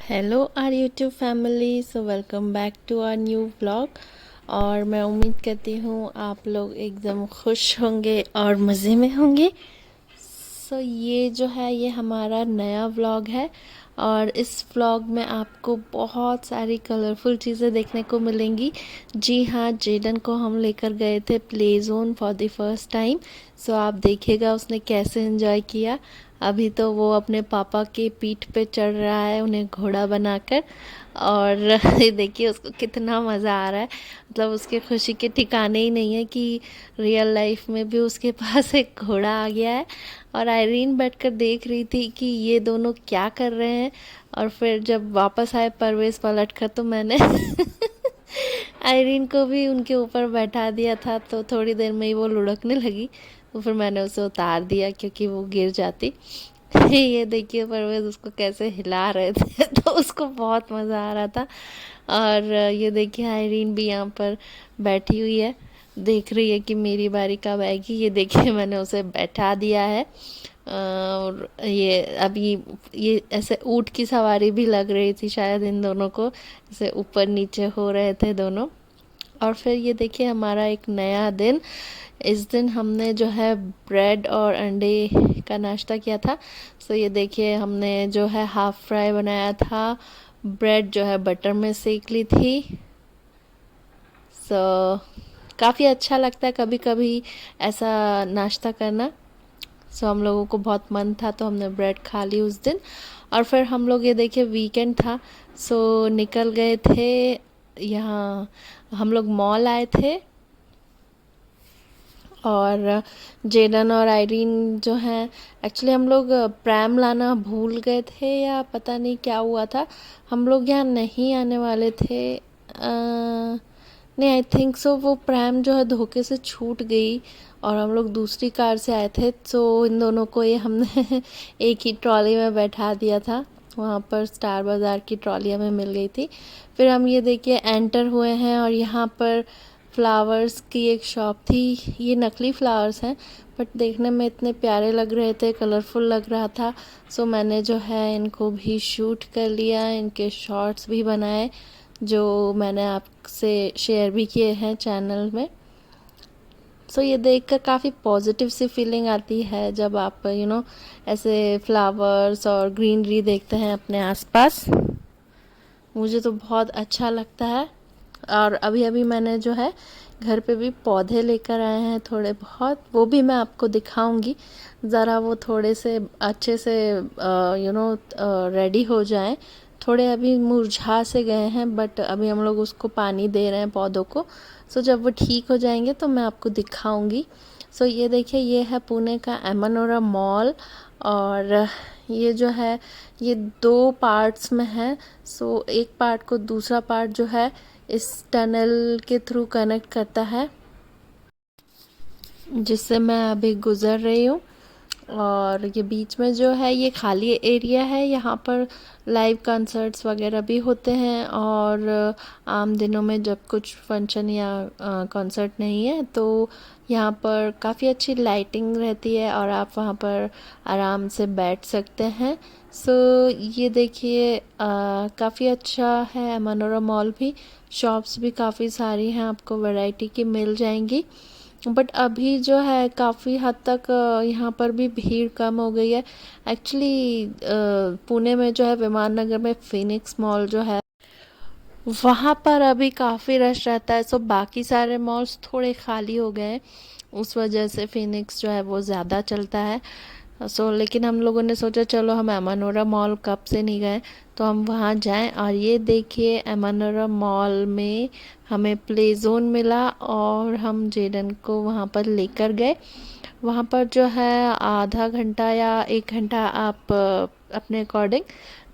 Hello our YouTube family. So welcome back to our new vlog. और मैं उम्मीद करती हूँ आप लोग एकदम खुश होंगे और मज़े में होंगे। सो ये जो है ये हमारा नया व्लॉग है और इस व्लॉग में आपको बहुत सारी कलरफुल चीज़ें देखने को मिलेंगी। जी हाँ, जेडन को हम लेकर गए थे play zone for the first time. So आप देखिएगा उसने कैसे एंजॉय किया। अभी तो वो अपने पापा के पीठ पे चढ़ रहा है उन्हें घोड़ा बनाकर। और ये देखिए उसको कितना मज़ा आ रहा है। मतलब उसके खुशी के ठिकाने ही नहीं है कि रियल लाइफ में भी उसके पास एक घोड़ा आ गया है। और आयरीन बैठकर देख रही थी कि ये दोनों क्या कर रहे हैं। और फिर जब वापस आए परवेज़ पलट कर तो मैंने आयरीन को भी उनके ऊपर बैठा दिया था, तो थोड़ी देर में ही वो लुढ़कने लगी। तो फिर मैंने उसे उतार दिया क्योंकि वो गिर जाती। ये देखिए परवेज़ उसको कैसे हिला रहे थे तो उसको बहुत मज़ा आ रहा था। और ये देखिए आयरीन भी यहाँ पर बैठी हुई है, देख रही है कि मेरी बारी कब आएगी। ये देखिए मैंने उसे बैठा दिया है। और ये अभी ये ऐसे ऊँट की सवारी भी लग रही थी शायद इन दोनों को, जैसे ऊपर नीचे हो रहे थे दोनों। और फिर ये देखिए हमारा एक नया दिन। इस दिन हमने जो है ब्रेड और अंडे का नाश्ता किया था। सो ये देखिए हमने जो है हाफ फ्राई बनाया था, ब्रेड जो है बटर में सेक ली थी। सो काफ़ी अच्छा लगता है कभी कभी ऐसा नाश्ता करना। सो हम लोगों को बहुत मन था तो हमने ब्रेड खा ली उस दिन। और फिर हम लोग ये देखिए वीकेंड था, सो निकल गए थे। यहाँ हम लोग मॉल आए थे और जेडन और आयरीन जो हैं, एक्चुअली हम लोग प्रैम लाना भूल गए थे या पता नहीं क्या हुआ था। हम लोग यहाँ नहीं आने वाले थे। नहीं, आई थिंक सो वो प्रैम जो है धोखे से छूट गई और हम लोग दूसरी कार से आए थे। सो इन दोनों को ये हमने एक ही ट्रॉली में बैठा दिया था। वहाँ पर स्टार बाज़ार की ट्रॉली हमें मिल गई थी। फिर हम ये देखिए एंटर हुए हैं और यहाँ पर फ्लावर्स की एक शॉप थी। ये नकली फ्लावर्स हैं बट देखने में इतने प्यारे लग रहे थे, कलरफुल लग रहा था। सो मैंने जो है इनको भी शूट कर लिया, इनके शॉर्ट्स भी बनाए जो मैंने आपसे शेयर भी किए हैं चैनल में। सो ये देखकर काफ़ी पॉजिटिव सी फीलिंग आती है जब आप ऐसे फ्लावर्स और ग्रीनरी देखते हैं अपने आसपास। मुझे तो बहुत अच्छा लगता है। और अभी अभी मैंने जो है घर पे भी पौधे लेकर आए हैं थोड़े बहुत, वो भी मैं आपको दिखाऊंगी। ज़रा वो थोड़े से अच्छे से रेडी हो जाएं। थोड़े अभी मुरझा से गए हैं बट अभी हम लोग उसको पानी दे रहे हैं पौधों को। सो जब वो ठीक हो जाएंगे तो मैं आपको दिखाऊंगी। सो ये देखिए ये है पुणे का एमानोरा मॉल। और ये जो है ये दो पार्ट्स में है। सो एक पार्ट को दूसरा पार्ट जो है इस टनल के थ्रू कनेक्ट करता है जिससे मैं अभी गुज़र रही हूँ। और ये बीच में जो है ये खाली एरिया है, यहाँ पर लाइव कंसर्ट्स वगैरह भी होते हैं। और आम दिनों में जब कुछ फंक्शन या कॉन्सर्ट नहीं है तो यहाँ पर काफ़ी अच्छी लाइटिंग रहती है और आप वहाँ पर आराम से बैठ सकते हैं। सो ये देखिए काफ़ी अच्छा है मनोरम मॉल भी। शॉप्स भी काफ़ी सारी हैं, आपको वैरायटी की मिल जाएंगी। बट अभी जो है काफ़ी हद तक यहाँ पर भी भीड़ कम हो गई है। एक्चुअली पुणे में जो है विमान नगर में फिनिक्स मॉल जो है वहाँ पर अभी काफ़ी रश रहता है। सो बाकी सारे मॉल्स थोड़े खाली हो गए हैं, उस वजह से फिनिक्स जो है वो ज़्यादा चलता है। लेकिन हम लोगों ने सोचा चलो हम एमानोरा मॉल कब से नहीं गए तो हम वहाँ जाएं। और ये देखिए एमानोरा मॉल में हमें प्ले जोन मिला और हम जेडन को वहाँ पर लेकर गए। वहाँ पर जो है आधा घंटा या एक घंटा आप अपने अकॉर्डिंग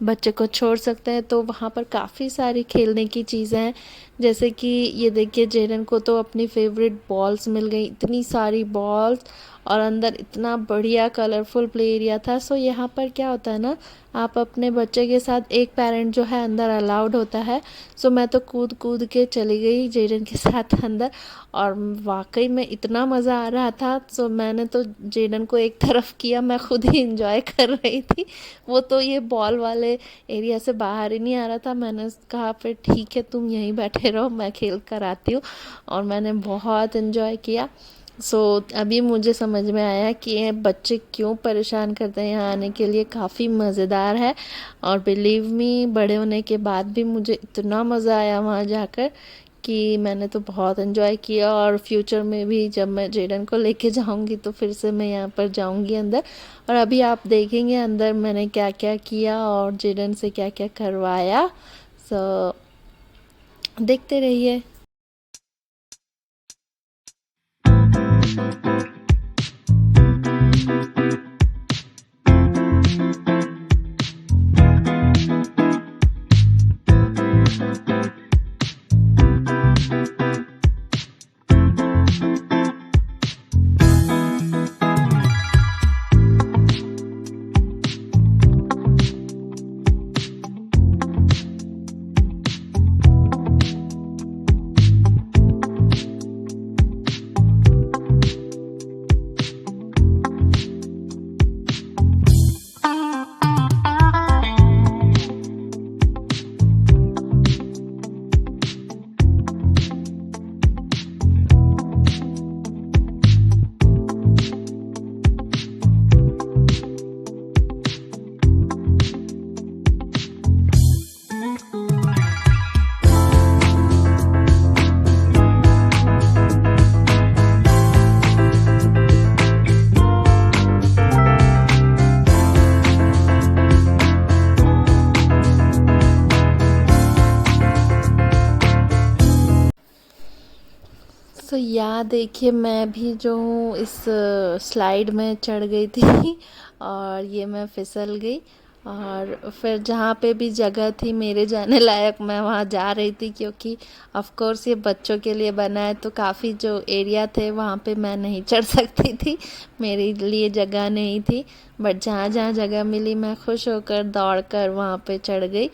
बच्चे को छोड़ सकते हैं। तो वहाँ पर काफ़ी सारी खेलने की चीज़ें हैं, जैसे कि ये देखिए जेडन को तो अपनी फेवरेट बॉल्स मिल गई, इतनी सारी बॉल्स। और अंदर इतना बढ़िया कलरफुल प्ले एरिया था। सो यहाँ पर क्या होता है ना, आप अपने बच्चे के साथ एक पेरेंट जो है अंदर अलाउड होता है। सो मैं तो कूद कूद के चली गई जेडन के साथ अंदर, और वाकई में इतना मज़ा आ रहा था। सो मैंने तो जेडन को एक तरफ किया, मैं खुद ही इंजॉय कर रही थी। वो तो ये बॉल वाले एरिया से बाहर ही नहीं आ रहा था। मैंने कहा फिर ठीक है, तुम यहीं बैठे रहो, मैं खेल कर आती हूँ। और मैंने बहुत इन्जॉय किया। अभी मुझे समझ में आया कि ये बच्चे क्यों परेशान करते हैं यहाँ आने के लिए, काफ़ी मज़ेदार है। और बिलीव मी, बड़े होने के बाद भी मुझे इतना मज़ा आया वहाँ जाकर कि मैंने तो बहुत इन्जॉय किया। और फ्यूचर में भी जब मैं जेडन को लेके जाऊँगी तो फिर से मैं यहाँ पर जाऊँगी अंदर। और अभी आप देखेंगे अंदर मैंने क्या क्या किया और जेडन से क्या क्या करवाया। सो देखते रहिए। यहाँ देखिए मैं भी जो हूँ इस स्लाइड में चढ़ गई थी और ये मैं फिसल गई। और फिर जहाँ पे भी जगह थी मेरे जाने लायक मैं वहाँ जा रही थी, क्योंकि ऑफ कोर्स ये बच्चों के लिए बना है, तो काफ़ी जो एरिया थे वहाँ पे मैं नहीं चढ़ सकती थी, मेरे लिए जगह नहीं थी। बट जहाँ जहाँ जगह मिली मैं खुश होकर दौड़ कर वहाँ पे चढ़ गई।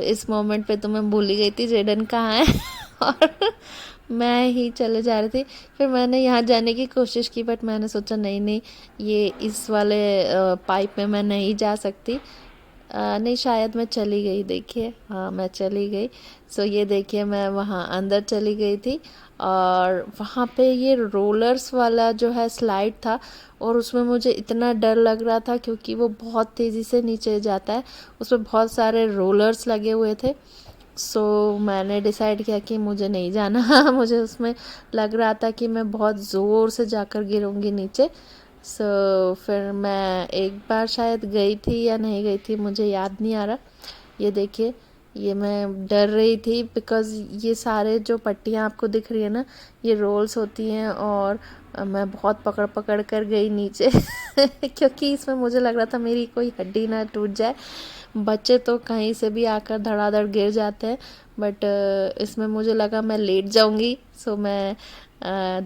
इस मोमेंट पे तो मैं भूल ही गई थी जेडन कहाँ है और मैं ही चले जा रही थी। फिर मैंने यहाँ जाने की कोशिश की, बट मैंने सोचा नहीं नहीं, ये इस वाले पाइप में मैं नहीं जा सकती। नहीं, शायद मैं चली गई, देखिए हाँ मैं चली गई। ये देखिए मैं वहाँ अंदर चली गई थी। और वहाँ पे ये रोलर्स वाला जो है स्लाइड था, और उसमें मुझे इतना डर लग रहा था क्योंकि वो बहुत तेज़ी से नीचे जाता है, उसमें बहुत सारे रोलर्स लगे हुए थे। मैंने डिसाइड किया कि मुझे नहीं जाना मुझे उसमें लग रहा था कि मैं बहुत ज़ोर से जाकर गिरूँगी नीचे। फिर मैं एक बार शायद गई थी या नहीं गई थी, मुझे याद नहीं आ रहा। ये देखिए, ये मैं डर रही थी बिकॉज़ ये सारे जो पट्टियाँ आपको दिख रही है ना, ये रोल्स होती हैं, और मैं बहुत पकड़ पकड़ कर गई नीचे क्योंकि इसमें मुझे लग रहा था मेरी कोई हड्डी ना टूट जाए। बच्चे तो कहीं से भी आकर धड़ाधड़ गिर जाते हैं, बट इसमें मुझे लगा मैं लेट जाऊंगी। मैं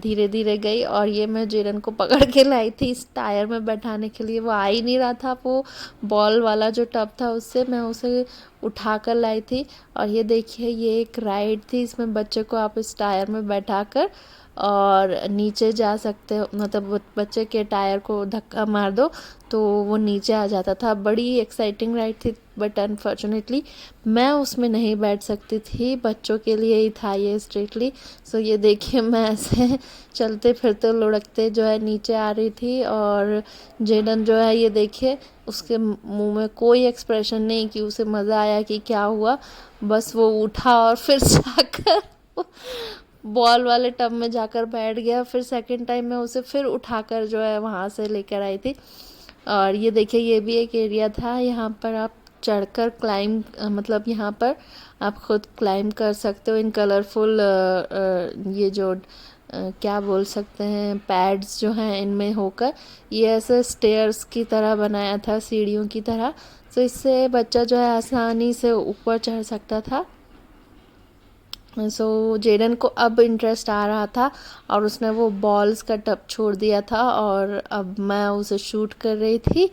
धीरे धीरे गई, और ये मैं जेरन को पकड़ के लाई थी इस टायर में बैठाने के लिए। वो आ ही नहीं रहा था, वो बॉल वाला जो टब था उससे मैं उसे उठा कर लाई थी। और ये देखिए, ये एक राइड थी, इसमें बच्चे को आप इस टायर में बैठा कर और नीचे जा सकते हो, मतलब बच्चे के टायर को धक्का मार दो तो वो नीचे आ जाता था। बड़ी एक्साइटिंग राइड थी, बट अनफॉर्चुनेटली मैं उसमें नहीं बैठ सकती थी, बच्चों के लिए ही था ये स्ट्रिक्टली। ये देखिए मैं ऐसे चलते फिरते लुढ़कते जो है नीचे आ रही थी, और जेडन जो है ये देखिए, उसके मुंह में कोई एक्सप्रेशन नहीं कि उसे मज़ा आया कि क्या हुआ। बस वो उठा और फिर जाकर बॉल वाले टब में जाकर बैठ गया। फिर सेकंड टाइम मैं उसे फिर उठाकर जो है वहाँ से लेकर आई थी। और ये देखिए, ये भी एक एरिया था, यहाँ पर आप चढ़कर क्लाइंब, मतलब यहाँ पर आप खुद क्लाइंब कर सकते हो इन कलरफुल ये जो क्या बोल सकते हैं, पैड्स जो हैं इनमें होकर। ये ऐसे स्टेयर्स की तरह बनाया था, सीढ़ियों की तरह। इससे बच्चा जो है आसानी से ऊपर चढ़ सकता था। सो जेडन को अब इंटरेस्ट आ रहा था और उसने वो बॉल्स का टब छोड़ दिया था और अब मैं उसे शूट कर रही थी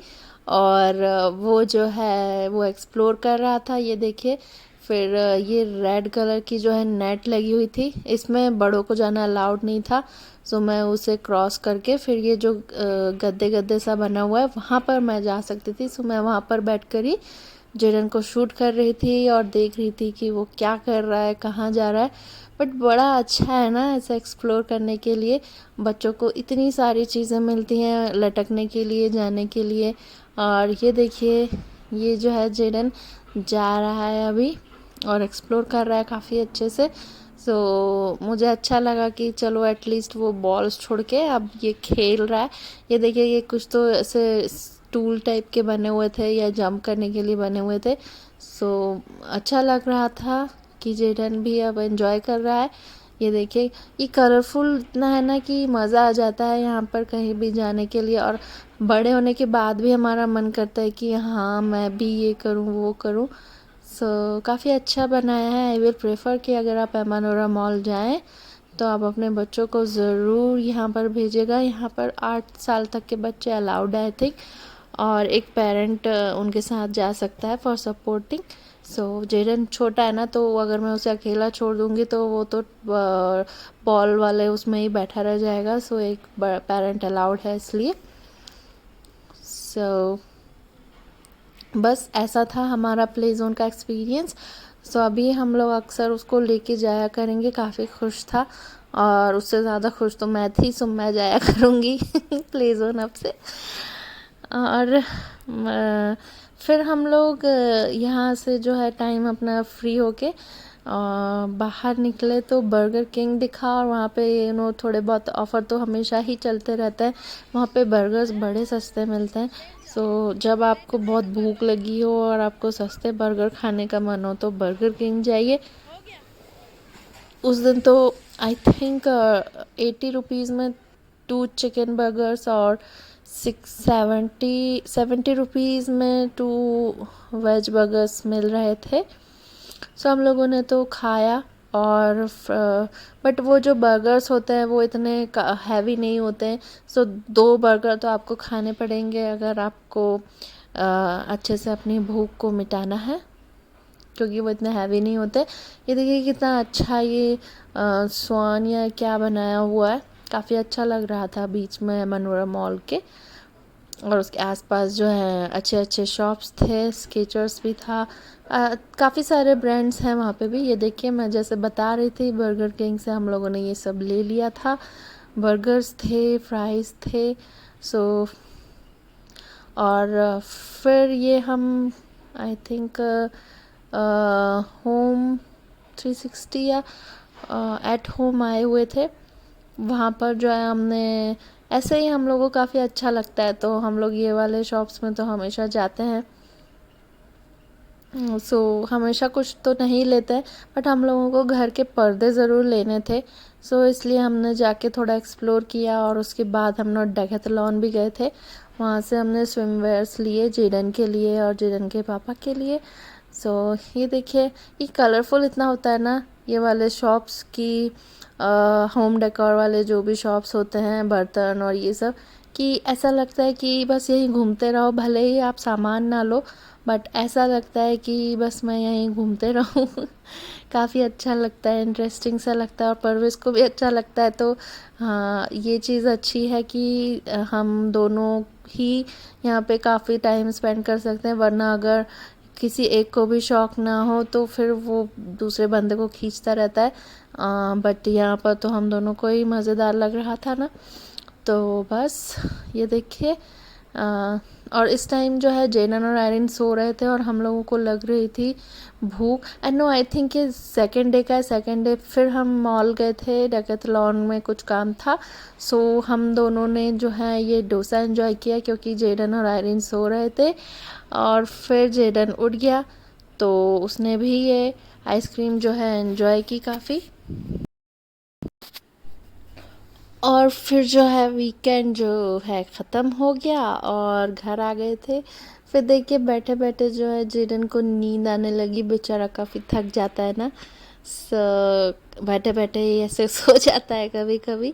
और वो जो है वो एक्सप्लोर कर रहा था। ये देखिए, फिर ये रेड कलर की जो है नेट लगी हुई थी, इसमें बड़ों को जाना अलाउड नहीं था। सो मैं उसे क्रॉस करके फिर ये जो गद्दे गद्दे सा बना हुआ है वहाँ पर मैं जा सकती थी। सो मैं वहाँ पर बैठ कर ही जेडन को शूट कर रही थी और देख रही थी कि वो क्या कर रहा है, कहाँ जा रहा है। बट बड़ा अच्छा है ना ऐसा एक्सप्लोर करने के लिए, बच्चों को इतनी सारी चीज़ें मिलती हैं लटकने के लिए, जाने के लिए। और ये देखिए, ये जो है जेडन जा रहा है अभी और एक्सप्लोर कर रहा है काफ़ी अच्छे से। सो मुझे अच्छा लगा कि चलो एटलीस्ट वो बॉल्स छोड़ के अब ये खेल रहा है। ये देखिए, ये कुछ तो ऐसे टूल टाइप के बने हुए थे या जंप करने के लिए बने हुए थे। सो अच्छा लग रहा था कि जेडन भी अब एंजॉय कर रहा है। ये देखिए, ये कलरफुल इतना है ना कि मज़ा आ जाता है यहाँ पर कहीं भी जाने के लिए। और बड़े होने के बाद भी हमारा मन करता है कि हाँ मैं भी ये करूँ वो करूँ। सो काफ़ी अच्छा बनाया है। आई विल प्रेफर कि अगर आप एमानोरा मॉल जाएं तो आप अपने बच्चों को ज़रूर यहाँ पर भेजिएगा। यहाँ पर 8 साल तक के बच्चे अलाउड है आई थिंक, और एक पेरेंट उनके साथ जा सकता है फॉर सपोर्टिंग। सो जेडन छोटा है ना, तो अगर मैं उसे अकेला छोड़ दूँगी तो वो तो बॉल वाले उसमें ही बैठा रह जाएगा। सो एक पेरेंट अलाउड है इसलिए। सो बस ऐसा था हमारा प्ले जोन का एक्सपीरियंस। सो अभी हम लोग अक्सर उसको लेके जाया करेंगे। काफ़ी खुश था और उससे ज़्यादा खुश तो मैं थी, सो मैं जाया करूँगी प्ले जोन अब से। और फिर हम लोग यहाँ से जो है टाइम अपना फ्री होके बाहर निकले तो बर्गर किंग दिखा और वहाँ पे थोड़े बहुत ऑफ़र तो हमेशा ही चलते रहते हैं। वहाँ पे बर्गर्स बड़े सस्ते मिलते हैं। सो जब आपको बहुत भूख लगी हो और आपको सस्ते बर्गर खाने का मन हो तो बर्गर किंग जाइए। उस दिन तो आई थिंक 80 रुपीज़ में 2 चिकन बर्गर्स और 70 रुपीज़ में 2 वेज बर्गर्स मिल रहे थे। सो हम लोगों ने तो खाया। और बट वो जो बर्गर्स होते हैं वो इतने हैवी नहीं होते हैं। सो 2 बर्गर तो आपको खाने पड़ेंगे अगर आपको अच्छे से अपनी भूख को मिटाना है, क्योंकि वो इतने हैवी नहीं होते। ये देखिए कितना अच्छा ये स्वान या क्या बनाया हुआ है, काफ़ी अच्छा लग रहा था बीच में मनोरम मॉल के। और उसके आसपास जो है अच्छे अच्छे शॉप्स थे, स्केचर्स भी था, काफ़ी सारे ब्रांड्स हैं वहाँ पे भी। ये देखिए, मैं जैसे बता रही थी बर्गर किंग से हम लोगों ने ये सब ले लिया था। बर्गर्स थे, फ्राइज़ थे। सो और फिर ये हम आई थिंक होम 360 या एट होम आए हुए थे। वहाँ पर जो है हमने ऐसे ही, हम लोगों को काफ़ी अच्छा लगता है तो हम लोग ये वाले शॉप्स में तो हमेशा जाते हैं। सो हमेशा कुछ तो नहीं लेते हैं, बट हम लोगों को घर के पर्दे ज़रूर लेने थे। सो इसलिए हमने जाके थोड़ा एक्सप्लोर किया और उसके बाद हम लोग डेकेथलॉन भी गए थे। वहाँ से हमने स्विमवेयर्स लिए जेडन के लिए और जेडन के पापा के लिए। सो ये देखिए, ये कलरफुल इतना होता है ना ये वाले शॉप्स की, होम डेकोर वाले जो भी शॉप्स होते हैं, बर्तन और ये सब, कि ऐसा लगता है कि बस यहीं घूमते रहो, भले ही आप सामान ना लो, बट ऐसा लगता है कि बस मैं यहीं घूमते रहूं काफ़ी अच्छा लगता है, इंटरेस्टिंग सा लगता है और परवेज़ को भी अच्छा लगता है। तो हाँ, ये चीज़ अच्छी है कि हम दोनों ही यहाँ पे काफ़ी टाइम स्पेंड कर सकते हैं। वरना अगर किसी एक को भी शौक़ ना हो तो फिर वो दूसरे बंदे को खींचता रहता है। बट यहाँ पर तो हम दोनों को ही मज़ेदार लग रहा था ना। तो बस ये देखिए, और इस टाइम जो है जेनन और आयरिन सो रहे थे और हम लोगों को लग रही थी भूख। एंड नो, आई थिंक ये सेकेंड डे का है। सेकेंड डे फिर हम मॉल गए थे, डेकेथलॉन में कुछ काम था। सो हम दोनों ने जो है ये डोसा एंजॉय किया क्योंकि जेडन और आयरिन सो रहे थे। और फिर जेडन उठ गया तो उसने भी ये आइसक्रीम जो है एंजॉय की काफ़ी। और फिर जो है वीकेंड जो है ख़त्म हो गया और घर आ गए थे। फिर देखिए बैठे बैठे जो है जेडन को नींद आने लगी, बेचारा काफ़ी थक जाता है ना। सो बैठे बैठे ही ऐसे सो जाता है कभी कभी।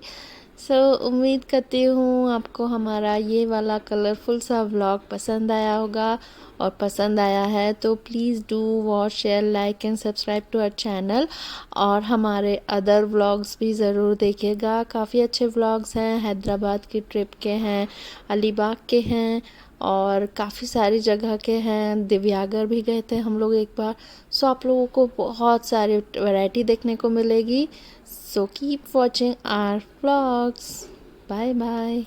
सो उम्मीद करती हूँ आपको हमारा ये वाला कलरफुल सा व्लॉग पसंद आया होगा, और पसंद आया है तो please do watch, share, like and subscribe to our channel. और हमारे अदर व्लॉग्स भी ज़रूर देखिएगा, काफ़ी अच्छे व्लॉग्स हैं, हैदराबाद की ट्रिप के हैं, अलीबाग के हैं, और काफ़ी सारी जगह के हैं। दिव्यागर भी गए थे हम लोग एक बार। सो आप लोगों को बहुत सारी वैरायटी देखने को मिलेगी। So keep watching our vlogs. Bye bye.